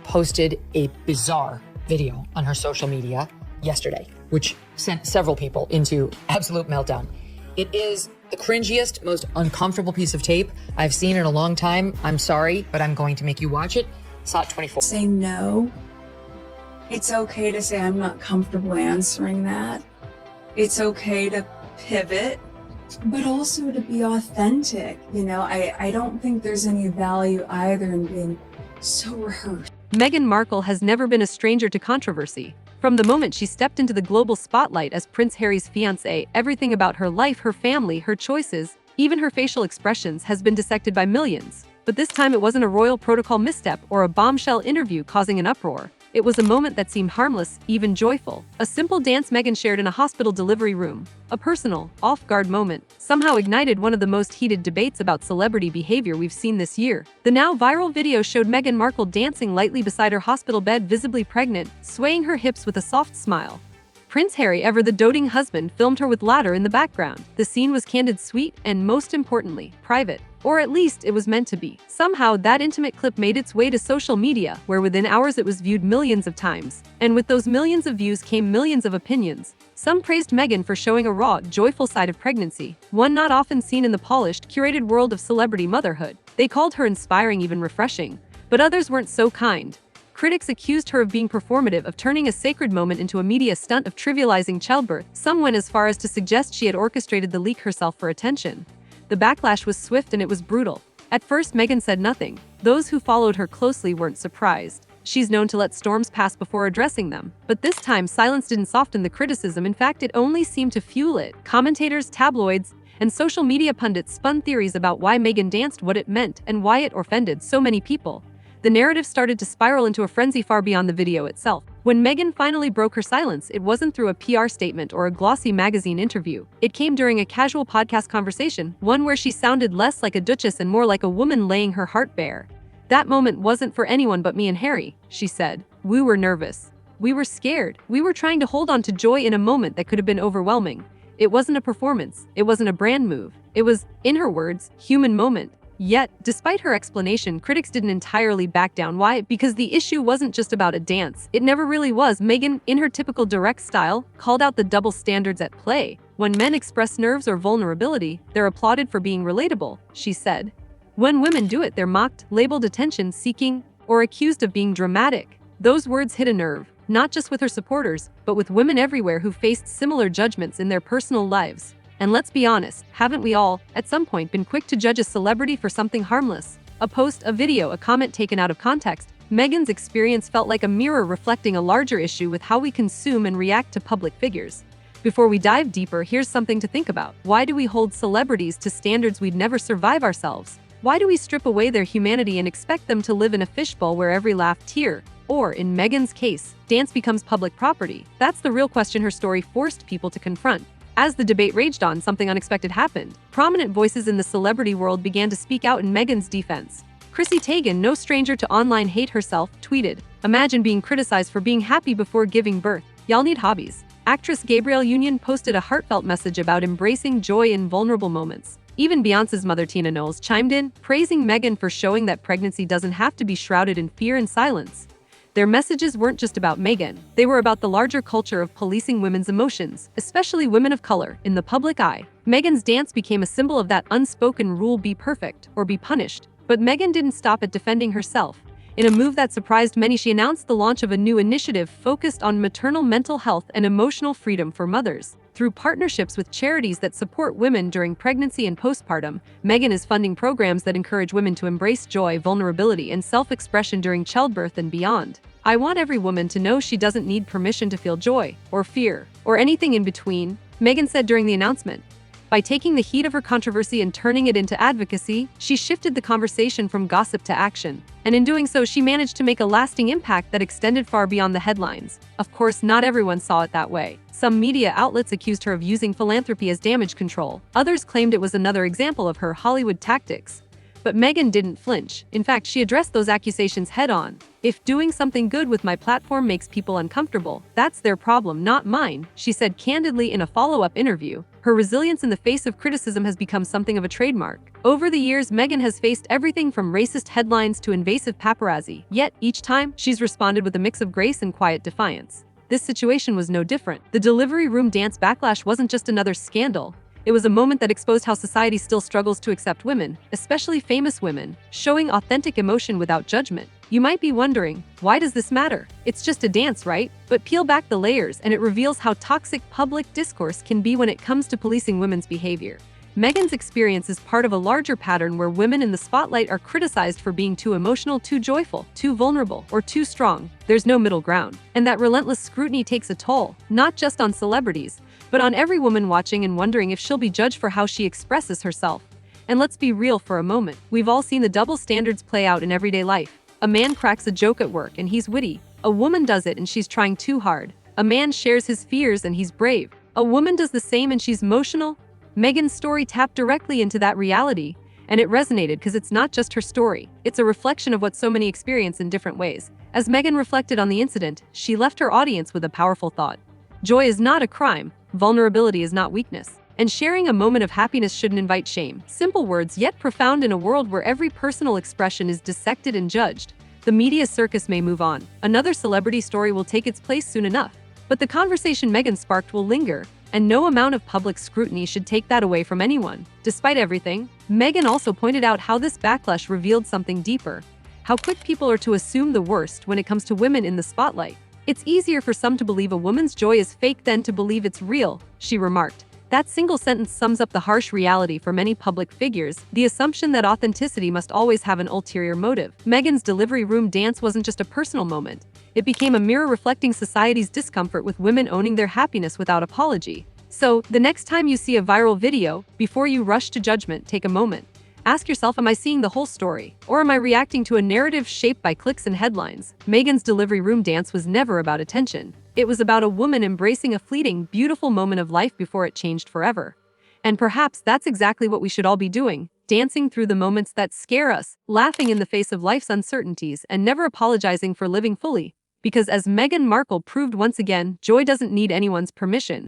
posted a bizarre video on her social media yesterday, which sent several people into absolute meltdown. It is the cringiest, most uncomfortable piece of tape I've seen in a long time. I'm sorry, but I'm going to make you watch it. SOT 24. Say no. It's okay to say I'm not comfortable answering that. It's okay to pivot, but also to be authentic. You know, I don't think there's any value either in being so rehearsed. Meghan Markle has never been a stranger to controversy. From the moment she stepped into the global spotlight as Prince Harry's fiancée, everything about her life, her family, her choices, even her facial expressions has been dissected by millions. But this time it wasn't a royal protocol misstep or a bombshell interview causing an uproar. It was a moment that seemed harmless, even joyful. A simple dance Meghan shared in a hospital delivery room. A personal, off-guard moment somehow ignited one of the most heated debates about celebrity behavior we've seen this year. The now viral video showed Meghan Markle dancing lightly beside her hospital bed, visibly pregnant, swaying her hips with a soft smile. Prince Harry, ever the doting husband, filmed her with laughter in the background. The scene was candid, sweet, and most importantly, private. Or at least it was meant to be. Somehow, that intimate clip made its way to social media, where within hours it was viewed millions of times. And with those millions of views came millions of opinions. Some praised Meghan for showing a raw, joyful side of pregnancy, one not often seen in the polished, curated world of celebrity motherhood. They called her inspiring, even refreshing. But others weren't so kind. Critics accused her of being performative, of turning a sacred moment into a media stunt, of trivializing childbirth. Some went as far as to suggest she had orchestrated the leak herself for attention. The backlash was swift and it was brutal. At first, Meghan said nothing. Those who followed her closely weren't surprised. She's known to let storms pass before addressing them. But this time, silence didn't soften the criticism. In fact, it only seemed to fuel it. Commentators, tabloids, and social media pundits spun theories about why Meghan danced, what it meant, and why it offended so many people. The narrative started to spiral into a frenzy far beyond the video itself. When Meghan finally broke her silence, it wasn't through a PR statement or a glossy magazine interview. It came during a casual podcast conversation, one where she sounded less like a duchess and more like a woman laying her heart bare. "That moment wasn't for anyone but me and Harry," she said. "We were nervous. We were scared. We were trying to hold on to joy in a moment that could have been overwhelming. It wasn't a performance. It wasn't a brand move. It was, in her words, human moment." Yet, despite her explanation, critics didn't entirely back down. Why? Because the issue wasn't just about a dance. It never really was. Meghan, in her typical direct style, called out the double standards at play. When men express nerves or vulnerability, they're applauded for being relatable, she said. When women do it, they're mocked, labeled attention-seeking, or accused of being dramatic. Those words hit a nerve, not just with her supporters, but with women everywhere who faced similar judgments in their personal lives. And let's be honest, haven't we all, at some point, been quick to judge a celebrity for something harmless? A post, a video, a comment taken out of context. Meghan's experience felt like a mirror reflecting a larger issue with how we consume and react to public figures. Before we dive deeper, here's something to think about. Why do we hold celebrities to standards we'd never survive ourselves? Why do we strip away their humanity and expect them to live in a fishbowl where every laugh, tear, or, in Meghan's case, dance becomes public property? That's the real question her story forced people to confront. As the debate raged on, something unexpected happened. Prominent voices in the celebrity world began to speak out in Meghan's defense. Chrissy Teigen, no stranger to online hate herself, tweeted, "Imagine being criticized for being happy before giving birth. Y'all need hobbies." Actress Gabrielle Union posted a heartfelt message about embracing joy in vulnerable moments. Even Beyoncé's mother Tina Knowles chimed in, praising Meghan for showing that pregnancy doesn't have to be shrouded in fear and silence. Their messages weren't just about Meghan. They were about the larger culture of policing women's emotions, especially women of color, in the public eye. Meghan's dance became a symbol of that unspoken rule: be perfect or be punished. But Meghan didn't stop at defending herself. In a move that surprised many, she announced the launch of a new initiative focused on maternal mental health and emotional freedom for mothers. Through partnerships with charities that support women during pregnancy and postpartum, Meghan is funding programs that encourage women to embrace joy, vulnerability, and self-expression during childbirth and beyond. "I want every woman to know she doesn't need permission to feel joy, or fear, or anything in between," Meghan said during the announcement. By taking the heat of her controversy and turning it into advocacy, she shifted the conversation from gossip to action. And in doing so, she managed to make a lasting impact that extended far beyond the headlines. Of course, not everyone saw it that way. Some media outlets accused her of using philanthropy as damage control. Others claimed it was another example of her Hollywood tactics. But Meghan didn't flinch. In fact, she addressed those accusations head-on. "If doing something good with my platform makes people uncomfortable, that's their problem, not mine," she said candidly in a follow-up interview. Her resilience in the face of criticism has become something of a trademark. Over the years, Meghan has faced everything from racist headlines to invasive paparazzi, yet each time, she's responded with a mix of grace and quiet defiance. This situation was no different. The delivery room dance backlash wasn't just another scandal. It was a moment that exposed how society still struggles to accept women, especially famous women, showing authentic emotion without judgment. You might be wondering, why does this matter? It's just a dance, right? But peel back the layers and it reveals how toxic public discourse can be when it comes to policing women's behavior. Meghan's experience is part of a larger pattern where women in the spotlight are criticized for being too emotional, too joyful, too vulnerable, or too strong. There's no middle ground. And that relentless scrutiny takes a toll, not just on celebrities, but on every woman watching and wondering if she'll be judged for how she expresses herself. And let's be real for a moment. We've all seen the double standards play out in everyday life. A man cracks a joke at work and he's witty. A woman does it and she's trying too hard. A man shares his fears and he's brave. A woman does the same and she's emotional. Meghan's story tapped directly into that reality, and it resonated because it's not just her story. It's a reflection of what so many experience in different ways. As Meghan reflected on the incident, she left her audience with a powerful thought. Joy is not a crime, vulnerability is not weakness, and sharing a moment of happiness shouldn't invite shame. Simple words, yet profound in a world where every personal expression is dissected and judged. The media circus may move on. Another celebrity story will take its place soon enough. But the conversation Meghan sparked will linger, and no amount of public scrutiny should take that away from anyone. Despite everything, Meghan also pointed out how this backlash revealed something deeper. How quick people are to assume the worst when it comes to women in the spotlight. It's easier for some to believe a woman's joy is fake than to believe it's real, she remarked. That single sentence sums up the harsh reality for many public figures, the assumption that authenticity must always have an ulterior motive. Meghan's delivery room dance wasn't just a personal moment. It became a mirror reflecting society's discomfort with women owning their happiness without apology. So, the next time you see a viral video, before you rush to judgment, take a moment. Ask yourself, am I seeing the whole story? Or am I reacting to a narrative shaped by clicks and headlines? Meghan's delivery room dance was never about attention. It was about a woman embracing a fleeting, beautiful moment of life before it changed forever. And perhaps that's exactly what we should all be doing, dancing through the moments that scare us, laughing in the face of life's uncertainties, and never apologizing for living fully. Because as Meghan Markle proved once again, joy doesn't need anyone's permission.